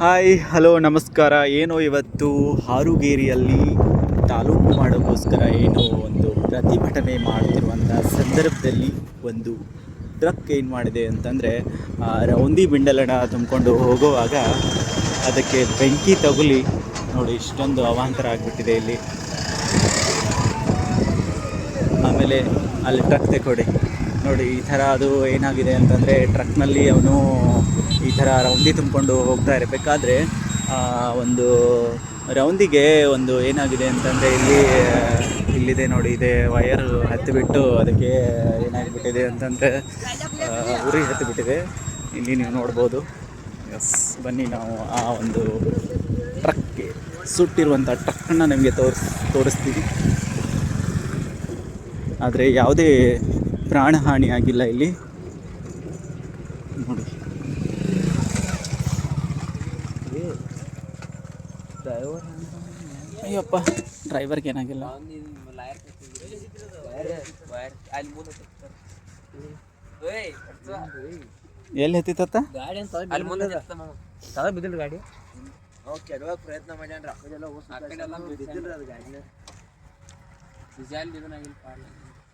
Hi hello ನಮಸ್ಕಾರ. ಏನು ಇವತ್ತು ಹಾರುಗೇರಿಯಲ್ಲಿ ತಾಲೂಕು ಮಾಡೋಕ್ಕೋಸ್ಕರ ಏನು ಒಂದು ಪ್ರತಿಭಟನೆ ಮಾಡ್ತಿರುವಂಥ ಸಂದರ್ಭದಲ್ಲಿ ಒಂದು ಟ್ರಕ್ ಏನು ಮಾಡಿದೆ ಅಂತಂದರೆ ರೌಂದಿ ಬಿಂಡಲಣ ತುಂಬಿಕೊಂಡು ಹೋಗುವಾಗ ಅದಕ್ಕೆ ಬೆಂಕಿ ತಗುಲಿ ನೋಡಿ ಇಷ್ಟೊಂದು ಅವಾಂತರ ಆಗಿಬಿಟ್ಟಿದೆ ಇಲ್ಲಿ. ಆಮೇಲೆ ಅಲ್ಲಿ ಟ್ರಕ್ ತೆಕೊಡಿ ನೋಡಿ ಈ ಥರ ಅದು ಏನಾಗಿದೆ ಅಂತಂದರೆ ಟ್ರಕ್ನಲ್ಲಿ ಅವನು ಈ ಥರ ರೌಂದಿ ತುಂಬಿಕೊಂಡು ಹೋಗ್ತಾ ಇರಬೇಕಾದ್ರೆ ಒಂದು ರೌಂದಿಗೆ ಒಂದು ಏನಾಗಿದೆ ಅಂತಂದರೆ ಇಲ್ಲಿದೆ ನೋಡಿ, ಇದೆ ವಯರ್ ಹತ್ತಿಬಿಟ್ಟು ಅದಕ್ಕೆ ಏನಾಗಿಬಿಟ್ಟಿದೆ ಅಂತಂದರೆ ಉರಿ ಹತ್ತಿಬಿಟ್ಟಿದೆ. ಇಲ್ಲಿ ನೀವು ನೋಡ್ಬೋದು. ಎಸ್, ಬನ್ನಿ ನಾವು ಆ ಒಂದು ಟ್ರಕ್ಗೆ ಸುಟ್ಟಿರುವಂಥ ಟ್ರಕ್ಕನ್ನು ನಿಮಗೆ ತೋರಿಸ್ತೀವಿ. ಆದರೆ ಯಾವುದೇ ಪ್ರಾಣಹಾನಿ ಆಗಿಲ್ಲ ಇಲ್ಲಿ ನೋಡಿ. ಅಯ್ಯಪ್ಪ, ಡ್ರೈವರ್ಗೆ ಏನಾಗಿಲ್ಲ. ಎಲ್ಲಿ ಹತ್ತಿತ್ತ ಗಾಡಿ ಗಾಡಿ ಪ್ರಯತ್ನ ಮಾಡ್ಯಾನ್ರ.